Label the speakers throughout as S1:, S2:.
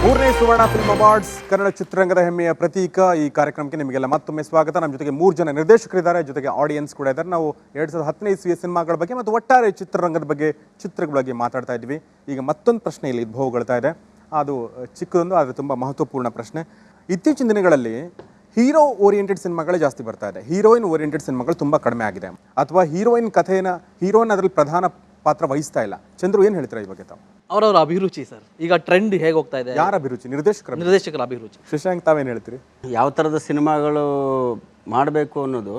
S1: ಮೂರನೇ ಸುವರ್ಣ film awards Kannada ಚಿತ್ರರಂಗದ ಹೆಮ್ಮೆಯ ಪ್ರತೀಕ. ಈ ಕಾರ್ಯಕ್ರಮಕ್ಕೆ ನಿಮಗೆಲ್ಲ ಮತ್ತೊಮ್ಮೆ ಸ್ವಾಗತ. ನಮ್ಮ ಜೊತೆಗೆ 3 ಜನ ನಿರ್ದೇಶಕರಿದ್ದಾರೆ, ಜೊತೆಗೆ ಆಡಿಯನ್ಸ್ ಕೂಡ ಇದ್ದಾರೆ. ನಾವು 2010 ಇಸ್ವಿಯ ಸಿನಿಮಾಗಳ ಬಗ್ಗೆ ಮತ್ತು ಒಟ್ಟಾರೆ ಚಿತ್ರರಂಗದ ಬಗ್ಗೆ, ಚಿತ್ರಗಳ ಬಗ್ಗೆ ಮಾತಾಡ್ತಾ ಇದ್ವಿ. ಈಗ ಮತ್ತೊಂದು ಪ್ರಶ್ನೆ ಇಲ್ಲಿ ಉದ್ಭವಗೊಳ್ತಾ ಇದೆ. ಅದು ಚಿಕ್ಕದೊಂದು, ಆದರೆ ತುಂಬ ಮಹತ್ವಪೂರ್ಣ ಪ್ರಶ್ನೆ. ಇತ್ತೀಚಿನ ದಿನಗಳಲ್ಲಿ ಹೀರೋ ಓರಿಯೆಂಟೆಡ್ ಸಿನಿಮಾಗಳೇ ಜಾಸ್ತಿ ಬರ್ತಾ ಇದೆ, ಹೀರೋಯಿನ್ ಓರಿಯೆಂಟೆಡ್ ಸಿನಿಮಾಗಳು ತುಂಬ ಕಡಿಮೆ ಆಗಿದೆ. ಅಥವಾ ಹೀರೋಯಿನ್ ಕಥೆಯನ್ನು ಹೀರೋಯಿನ್ ಅದರಲ್ಲಿ ಪ್ರಧಾನ ಪಾತ್ರ ವಹಿಸ್ತಾ ಇಲ್ಲ. ಚಂದ್ರು, ಏನು ಹೇಳ್ತೀರಾ ಈ ಬಗ್ಗೆ ತಾವು?
S2: ಅವರವರ ಅಭಿರುಚಿ ಸರ್. ಈಗ ಟ್ರೆಂಡ್ ಹೇಗೆ ಹೋಗ್ತಾ ಇದೆ?
S1: ಯಾರ ಅಭಿರುಚಿ? ನಿರ್ದೇಶಕರ
S2: ಅಭಿರುಚಿ.
S1: ಶಶಾಂಕ್, ತಾವೇನು ಹೇಳ್ತೀರಿ?
S3: ಯಾವ ಥರದ ಸಿನಿಮಾಗಳು ಮಾಡಬೇಕು ಅನ್ನೋದು,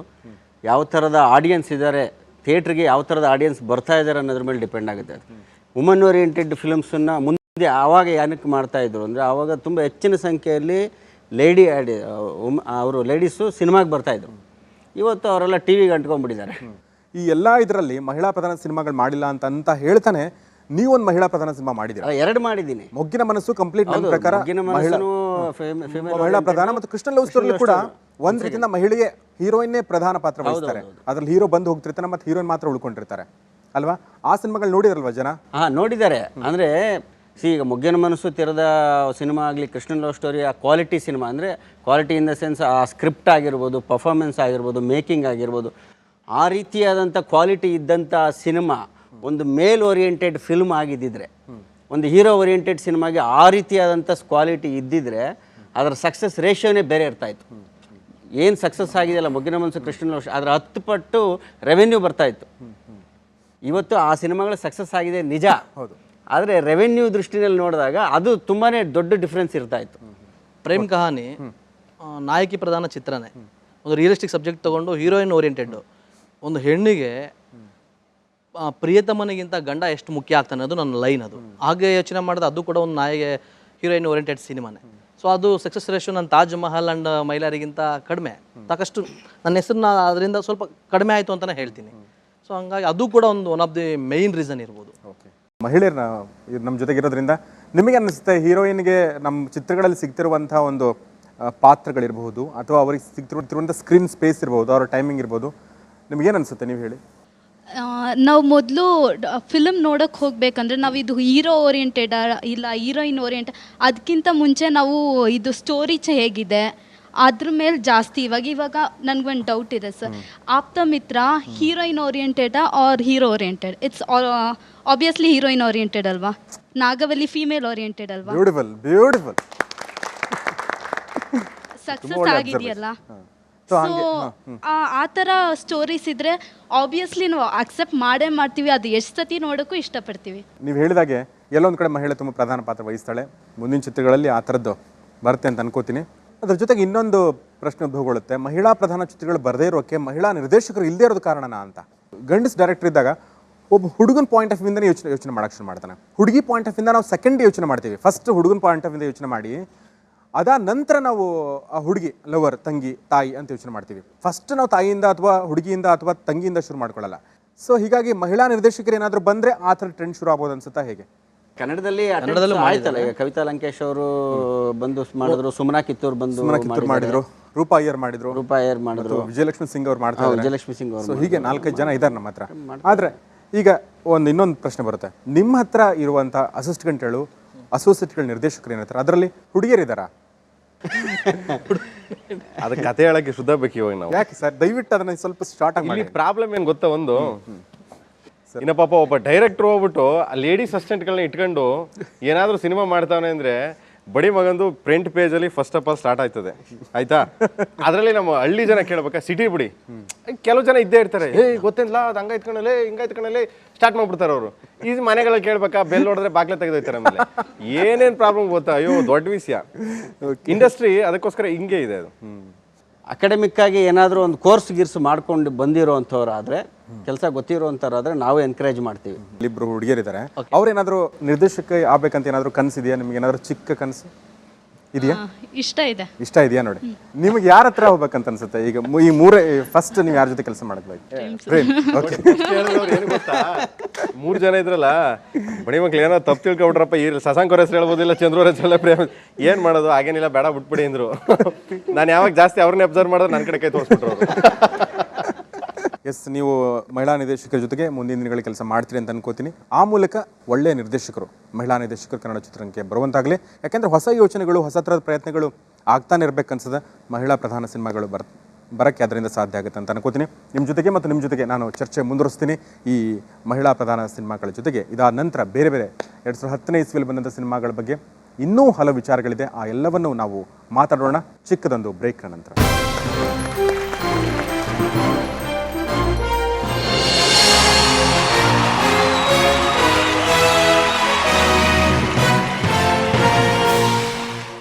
S3: ಯಾವ ಥರದ ಆಡಿಯನ್ಸ್ ಇದ್ದಾರೆ, ಥಿಯೇಟ್ರಿಗೆ ಯಾವ ಥರದ ಆಡಿಯನ್ಸ್ ಬರ್ತಾ ಇದ್ದಾರೆ ಅನ್ನೋದ್ರ ಮೇಲೆ ಡಿಪೆಂಡ್ ಆಗುತ್ತೆ. ವುಮನ್ ಓರಿಯೆಂಟೆಡ್ ಫಿಲ್ಮ್ಸನ್ನು ಮುಂದೆ ಆವಾಗ ಏನಕ್ಕೆ ಮಾಡ್ತಾಯಿದ್ರು ಅಂದರೆ, ಆವಾಗ ತುಂಬ ಹೆಚ್ಚಿನ ಸಂಖ್ಯೆಯಲ್ಲಿ ಅವರು ಲೇಡೀಸು ಸಿನಿಮಾಗೆ ಬರ್ತಾಯಿದ್ರು. ಇವತ್ತು ಅವರೆಲ್ಲ ಟಿ ವಿಗೆ ಅಂಟ್ಕೊಂಡ್ಬಿಟ್ಟಿದ್ದಾರೆ.
S1: ಈ ಎಲ್ಲ ಇದರಲ್ಲಿ ಮಹಿಳಾ ಪ್ರಧಾನ ಸಿನಿಮಾಗಳು ಮಾಡಿಲ್ಲ ಅಂತ ಹೇಳ್ತಾನೆ ನೀವೊಂದು ಮಹಿಳಾ ಪ್ರಧಾನ ಸಿನಿಮಾ ಮಾಡಿದ್ದೀರಾ?
S3: 2 ಮಾಡಿದ್ದೀನಿ.
S1: ಮೊಗ್ಗಿನ ಮನಸ್ಸು ಕಂಪ್ಲೀಟ್ ನನ್ನ ಪ್ರಕಾರ ಮಹಿಳಾ ಪ್ರಧಾನ, ಮತ್ತು ಕೃಷ್ಣ ಲವ್ ಸ್ಟೋರಿ ಕೂಡ ಒಂದ್ ರೀತಿಯಿಂದ ಮಹಿಳೆಗೆ ಹೀರೋಯಿನ್ನೇ ಪ್ರಧಾನ ಪಾತ್ರ ವಹಿಸ್ತಾರೆ. ಅದ್ರಲ್ಲಿ ಹೀರೋ ಬಂದು ಹೋಗ್ತಿರ್ತಾನೆ ಮತ್ತೆ ಹೀರೋಯಿನ್ ಮಾತ್ರ ಉಳ್ಕೊಂಡಿರ್ತಾರೆ ಅಲ್ವಾ? ಆ ಸಿನಿಮಾಗಳು ನೋಡಿದ್ರಲ್ವಾ ಜನ?
S3: ನೋಡಿದ್ದಾರೆ. ಅಂದರೆ ಈಗ ಮೊಗ್ಗಿನ ಮನಸ್ಸು ತೆರೆದ ಸಿನಿಮಾ ಆಗಲಿ, ಕೃಷ್ಣ ಲವ್ ಸ್ಟೋರಿ, ಆ ಕ್ವಾಲಿಟಿ ಸಿನಿಮಾ, ಅಂದರೆ ಕ್ವಾಲಿಟಿ ಇನ್ ದ ಸೆನ್ಸ್ ಆ ಸ್ಕ್ರಿಪ್ಟ್ ಆಗಿರ್ಬೋದು, ಪರ್ಫಾರ್ಮೆನ್ಸ್ ಆಗಿರ್ಬೋದು, ಮೇಕಿಂಗ್ ಆಗಿರ್ಬೋದು, ಆ ರೀತಿಯಾದಂಥ ಕ್ವಾಲಿಟಿ ಇದ್ದಂಥ ಸಿನಿಮಾ ಒಂದು ಮೇಲ್ ಓರಿಯೆಂಟೆಡ್ ಫಿಲ್ಮ್ ಆಗಿದ್ದಿದ್ರೆ, ಒಂದು ಹೀರೋ ಓರಿಯೆಂಟೆಡ್ ಸಿನಿಮಾಗೆ ಆ ರೀತಿಯಾದಂಥ ಕ್ವಾಲಿಟಿ ಇದ್ದಿದ್ರೆ ಅದರ ಸಕ್ಸಸ್ ರೇಷಿಯೋನೇ ಬೇರೆ ಇರ್ತಾಯಿತ್ತು. ಏನು ಸಕ್ಸಸ್ ಆಗಿದೆಯಲ್ಲ ಮೊಗ್ಗಿನ ಮನಸ್ಸು, ಕೃಷ್ಣ ಲವ್ ಸ್ಟೋರಿ, ಅದರ 10 ಪಟ್ಟು ರೆವೆನ್ಯೂ ಬರ್ತಾಯಿತ್ತು. ಇವತ್ತು ಆ ಸಿನಿಮಾಗಳು ಸಕ್ಸಸ್ ಆಗಿದೆ ನಿಜ, ಆದರೆ ರೆವೆನ್ಯೂ ದೃಷ್ಟಿನಲ್ಲಿ ನೋಡಿದಾಗ ಅದು ತುಂಬಾ ದೊಡ್ಡ ಡಿಫ್ರೆನ್ಸ್ ಇರ್ತಾಯಿತ್ತು.
S2: ಪ್ರೇಮ್ ಕಹಾನಿ ನಾಯಕಿ ಪ್ರಧಾನ ಚಿತ್ರನೇ, ಒಂದು ರಿಯಲಿಸ್ಟಿಕ್ ಸಬ್ಜೆಕ್ಟ್ ತೊಗೊಂಡು ಹೀರೋಯಿನ್ ಓರಿಯೆಂಟೆಡ್. ಒಂದು ಹೆಣ್ಣಿಗೆ ಪ್ರಿಯತಮನಿಗಿಂತ ಗಂಡ ಎಷ್ಟು ಮುಖ್ಯ ಆಗ್ತಾನೆ ಅದು ನನ್ನ ಲೈನ್. ಅದು ಹಾಗೆ ಯೋಚನೆ ಮಾಡಿದ್ರೆ ಅದು ಕೂಡ ಒಂದು ಹೀರೋಯಿನ್ ಓರಿಯೆಂಟೆಡ್ ಸಿನಿಮಾನೇ. ಸೊ ಅದು ಸಕ್ಸಸ್ ರೇಷಿಯೋ ನನ್ನ ತಾಜ್ ಮಹಲ್ ಆ್ಯಂಡ್ ಮೈಲಾರಿಗಿಂತ ಕಡಿಮೆ, ಸಾಕಷ್ಟು ನನ್ನ ಹೆಸರನ್ನ ಅದರಿಂದ ಸ್ವಲ್ಪ ಕಡಿಮೆ ಆಯಿತು ಅಂತಲೇ ಹೇಳ್ತೀನಿ. ಸೊ ಹಂಗಾಗಿ ಅದು ಕೂಡ one of the main reason ಇರ್ಬೋದು.
S1: ಓಕೆ, ಮಹಿಳೆಯರನ್ನ ನಮ್ಮ ಜೊತೆಗಿರೋದ್ರಿಂದ ನಿಮಗೆ ಅನ್ನಿಸುತ್ತೆ ಹೀರೋಯಿನ್ಗೆ ನಮ್ಮ ಚಿತ್ರಗಳಲ್ಲಿ ಸಿಗ್ತಿರುವಂಥ ಒಂದು ಪಾತ್ರಗಳಿರ್ಬೋದು, ಅಥವಾ ಅವ್ರಿಗೆ ಸಿಗ್ತಿರುವಂಥ ಸ್ಕ್ರೀನ್ ಸ್ಪೇಸ್ ಇರ್ಬೋದು, ಅವರ ಟೈಮಿಂಗ್ ಇರ್ಬೋದು, ನಿಮಗೇನು ಅನಿಸುತ್ತೆ? ನೀವು ಹೇಳಿ.
S4: ನಾವು ಮೊದಲು ಫಿಲಮ್ ನೋಡೋಕ್ಕೆ ಹೋಗ್ಬೇಕಂದ್ರೆ ನಾವು ಇದು ಹೀರೋ ಓರಿಯೆಂಟೆಡ್ ಇಲ್ಲ ಹೀರೋಯಿನ್ ಓರಿಯೆಂಟೆಡ್, ಅದಕ್ಕಿಂತ ಮುಂಚೆ ನಾವು ಇದು ಸ್ಟೋರಿ ಹೇಗಿದೆ ಅದ್ರ ಮೇಲೆ ಜಾಸ್ತಿ. ಇವಾಗ ನನಗೊಂದು ಡೌಟ್ ಇದೆ sir, Aptha Mitra heroine oriented or hero oriented? It's obviously heroine oriented ಅಲ್ವಾ? ನಾಗವಲ್ಲಿ ಫೀಮೇಲ್ ಓರಿಯೆಂಟೆಡ್ ಅಲ್ವಾ?
S1: ಬ್ಯೂಟಿಫುಲ್
S4: ಸಕ್ಸಸ್ ಆಗಿದೆಯಲ್ಲ. ಸೊ ಆ ಥರ ಸ್ಟೋರೀಸ್ ಇದ್ರೆ ಆಬ್ವಿಯಸ್ಲಿ ನಾವು ಅಕ್ಸೆಪ್ಟ್ ಮಾಡೇ ಮಾಡ್ತೀವಿ. ಅದು ಎಷ್ಟು ಸತಿ ನೋಡೋಕ್ಕೂ ಇಷ್ಟಪಡ್ತೀವಿ.
S1: ನೀವು ಹೇಳಿದಾಗೆ ಎಲ್ಲೊಂದು ಕಡೆ ಮಹಿಳೆ ತುಂಬ ಪ್ರಧಾನ ಪಾತ್ರ ವಹಿಸ್ತಾಳೆ. ಮುಂದಿನ ಚಿತ್ರಗಳಲ್ಲಿ ಆ ಥರದ್ದು ಬರುತ್ತೆ ಅಂತ ಅನ್ಕೋತೀನಿ. ಅದ್ರ ಜೊತೆಗೆ ಇನ್ನೊಂದು ಪ್ರಶ್ನೆ ಉದ್ಭವಗೊಳ್ಳುತ್ತೆ, ಮಹಿಳಾ ಪ್ರಧಾನ ಚಿತ್ರಗಳು ಬರದೇ ಇರೋಕ್ಕೆ ಮಹಿಳಾ ನಿರ್ದೇಶಕರು ಇಲ್ಲದೇ ಇರೋದು ಕಾರಣನಾ ಅಂತ. ಗಂಡಸ್ ಡೈರೆಕ್ಟರ್ ಇದ್ದಾಗ ಒಬ್ಬ ಹುಡುಗನ ಪಾಯಿಂಟ್ ಆಫ್ ವ್ಯೂಂದನೇ ಯೋಚನೆ ಮಾಡೋಕ್ಕೆ ಶುರು ಮಾಡ್ತಾನೆ. ಹುಡುಗಿ ಪಾಯಿಂಟ್ ಆಫ್ ವ್ಯೂಂದ ನಾವು ಸೆಕೆಂಡ್ ಯೋಚನೆ ಮಾಡ್ತೀವಿ. ಫಸ್ಟ್ ಹುಡುಗನ ಪಾಯಿಂಟ್ ಆಫ್ ವ್ಯೂಂದ ಯೋಚನೆ ಮಾಡಿ, ಅದಾದ ನಂತರ ನಾವು ಆ ಹುಡುಗಿ ಲವರ್, ತಂಗಿ, ತಾಯಿ ಅಂತ ಯೋಚನೆ ಮಾಡ್ತೀವಿ. ಫಸ್ಟ್ ನಾವು ತಾಯಿಯಿಂದ ಅಥವಾ ಹುಡುಗಿಯಿಂದ ಅಥವಾ ತಂಗಿಯಿಂದ ಶುರು ಮಾಡ್ಕೊಳ್ಳಲ್ಲ. ಸೊ ಹೀಗಾಗಿ ಮಹಿಳಾ ನಿರ್ದೇಶಕರು ಏನಾದರೂ ಬಂದರೆ ಆ ಥರ ಟ್ರೆಂಡ್ ಶುರು ಆಗ್ಬೋದು ಅನ್ಸುತ್ತಾ? ಹೇಗೆ
S3: ಕನ್ನಡದಲ್ಲಿ ಆಯ್ತಲ್ಲ, ಈಗ ಕವಿತಾ ಲಂಕೇಶ್ ಅವರು ಬಂದು ಮಾಡಿದ್ರು, ಸುಮನಾ ಕಿತ್ತೂರು ಬಂದು
S1: ಮಾಡಿದ್ರು, ರೂಪಾ ಅಯ್ಯರ್ ಮಾಡಿದ್ರು, ವಿಜಯಲಕ್ಷ್ಮಿ ಸಿಂಗ್ ಅವ್ರು ಮಾಡ್ತಾರೆ,
S3: ವಿಜಯಲಕ್ಷ್ಮಿ ಸಿಂಗ್ ಅವರು.
S1: ಸೊ ಹೀಗೆ 4-5 ಜನ ಇದ್ದಾರೆ ನಮ್ಮ ಹತ್ರ. ಆದರೆ ಈಗ ಇನ್ನೊಂದು ಪ್ರಶ್ನೆ ಬರುತ್ತೆ, ನಿಮ್ಮ ಹತ್ರ ಇರುವಂಥ ಅಸೋಸಿಯೇಟ್ಗಳು ನಿರ್ದೇಶಕರು ಏನಂತಾರೆ, ಅದರಲ್ಲಿ ಹುಡುಗಿಯರಿದ್ದಾರಾ?
S5: ಅದ ಕತೆ ಹೇಳಕ್ಕೆ ಶುದ್ಧ ಬೇಕು ಇವಾಗ ನಾವು.
S1: ಯಾಕೆ ಸರ್, ದಯವಿಟ್ಟು ಅದನ್ನ ಸ್ವಲ್ಪ ಸ್ಟಾರ್ಟ್ ಆಗಿ.
S5: ಇಲ್ಲಿ ಪ್ರಾಬ್ಲಮ್ ಏನು ಗೊತ್ತಾ, ಒಂದು ಇನ್ನ ಪಾಪ ಒಬ್ಬ ಡೈರೆಕ್ಟರ್ ಹೋಗ್ಬಿಟ್ಟು ಆ ಲೇಡೀಸ್ ಅಸಿಸ್ಟೆಂಟ್ಗಳನ್ನ ಇಟ್ಕೊಂಡು ಏನಾದರೂ ಸಿನಿಮಾ ಮಾಡ್ತಾನೆ ಅಂದರೆ ಬಡಿ ಮಗಂದು ಫ್ರಂಟ್ ಪೇಜಲ್ಲಿ ಫಸ್ಟ್ ಆಫ್ ಆಲ್ ಸ್ಟಾರ್ಟ್ ಆಯ್ತದೆ, ಆಯ್ತಾ? ಅದರಲ್ಲಿ ನಮ್ಮ ಹಳ್ಳಿ ಜನ ಕೇಳ್ಬೇಕಾ, ಸಿಟಿ ಬಿಡಿ, ಕೆಲವು ಜನ ಇದ್ದೇ ಇರ್ತಾರೆ, ಗೊತ್ತಿಲ್ಲ ಅದು ಹಂಗ ಇತ್ಕೊಂಡಲ್ಲೇ ಹಿಂಗ ಇತ್ಕೊಂಡಲ್ಲೇ ಸ್ಟಾರ್ಟ್ ಮಾಡ್ಬಿಡ್ತಾರೆ ಅವರು. ಈ ಮನೆಗಳಲ್ಲಿ ಕೇಳ್ಬೇಕಾ, ಬೆಲ್ ಹೊಡೆದ್ರೆ ಬಾಗ್ಲೆ ತೆಗೆದೋಯ್ತಾರೆ. ಆಮೇಲೆ ಏನೇನು ಪ್ರಾಬ್ಲಮ್ ಗೊತ್ತಾ? ಅಯ್ಯೋ ದೊಡ್ಡ ವಿಷಯ. ಇಂಡಸ್ಟ್ರಿ ಅದಕ್ಕೋಸ್ಕರ ಹಿಂಗೆ ಇದೆ. ಅದು
S3: ಅಕಾಡೆಮಿಕ್ ಆಗಿ ಏನಾದರೂ ಒಂದು ಕೋರ್ಸ್ ಮಾಡ್ಕೊಂಡು ಬಂದಿರೋವಂಥವ್ರಾದರೆ, ಕೆಲಸ ಗೊತ್ತಿರೋವಂಥವ್ರಾದರೆ ನಾವು ಎನ್ಕರೇಜ್ ಮಾಡ್ತೀವಿ.
S1: ಇಬ್ಬರು ಹುಡುಗಿಯರಿದ್ದಾರೆ, ಅವ್ರೇನಾದರೂ ನಿರ್ದೇಶಕ ಆಗ್ಬೇಕಂತ ಏನಾದರೂ ಕನಸಿದೆಯಾ ನಿಮ್ಗೆ? ಏನಾದರೂ ಚಿಕ್ಕ ಕನಸು ಇದೆಯಾ? ಇಷ್ಟ ಇದೆಯಾ? ನೋಡಿ, ನಿಮ್ಗೆ ಯಾರ ಹತ್ರ ಹೋಗ್ಬೇಕಂತ ಅನ್ಸುತ್ತೆ? ಈಗ ಈ ಮೂರೇ ಫಸ್ಟ್ ನೀವು ಯಾರ ಜೊತೆ ಕೆಲಸ ಮಾಡಬೇಕು?
S5: ಏನು ಗೊತ್ತಾ, 3 ಜನ ಇದ್ರಲ್ಲ, ಬಡಿ ಮಕ್ಳು ಏನೋ ತಪ್ಪು ತಿಳ್ಕೊಬಿಟ್ರಪ್ಪ, ಈ ಶಶಾಂಕ್ ಅವ್ರ ಹೆಸರು ಹೇಳ್ಬೋದಿಲ್ಲ, ಚಂದ್ರ ಅವ್ರ ಹೆಸರು ಪ್ರೇಮ್, ಏನು ಮಾಡೋದು, ಹಾಗೇನಿಲ್ಲ, ಬೇಡ ಬಿಟ್ಬಿಡಿ ಅಂದರು. ನಾನು ಯಾವಾಗ ಜಾಸ್ತಿ ಅವ್ರನ್ನೇ ಅಬ್ಸರ್ವ್ ಮಾಡಿದ್ರೆ ನನ್ನ ಕಡೆ ಕೈ ತೋರಿಸ್ಬಿಟ್ರು ಅವರು.
S1: ಎಸ್, ನೀವು ಮಹಿಳಾ ನಿರ್ದೇಶಕರ ಜೊತೆಗೆ ಮುಂದಿನ ದಿನಗಳಲ್ಲಿ ಕೆಲಸ ಮಾಡ್ತೀರಿ ಅಂತ ಅನ್ಕೋತೀನಿ. ಆ ಮೂಲಕ ಒಳ್ಳೆಯ ನಿರ್ದೇಶಕರು, ಮಹಿಳಾ ನಿರ್ದೇಶಕರು ಕನ್ನಡ ಚಿತ್ರರಂಗಕ್ಕೆ ಬರುವಂತಾಗಲಿ. ಯಾಕೆಂದರೆ ಹೊಸ ಯೋಚನೆಗಳು, ಹೊಸ ಥರದ ಪ್ರಯತ್ನಗಳು ಆಗ್ತಾನೆ ಇರಬೇಕನ್ಸದ ಮಹಿಳಾ ಪ್ರಧಾನ ಸಿನಿಮಾಗಳು ಬರೋಕ್ಕೆ ಅದರಿಂದ ಸಾಧ್ಯ ಆಗುತ್ತೆ ಅಂತ ಅನ್ಕೋತೀನಿ. ನಿಮ್ಮ ಜೊತೆಗೆ ನಾನು ಚರ್ಚೆ ಮುಂದುವರಿಸ್ತೀನಿ ಈ ಮಹಿಳಾ ಪ್ರಧಾನ ಸಿನಿಮಾಗಳ ಜೊತೆಗೆ. ಇದಾದ ನಂತರ ಬೇರೆ 2010ನೇ ಇಸ್ವಿಯಲ್ಲಿ ಬಂದಂಥ ಸಿನಿಮಾಗಳ ಬಗ್ಗೆ ಇನ್ನೂ ಹಲವು ವಿಚಾರಗಳಿದೆ. ಆ ಎಲ್ಲವನ್ನು ನಾವು ಮಾತಾಡೋಣ ಚಿಕ್ಕದೊಂದು ಬ್ರೇಕ್ನ ನಂತರ.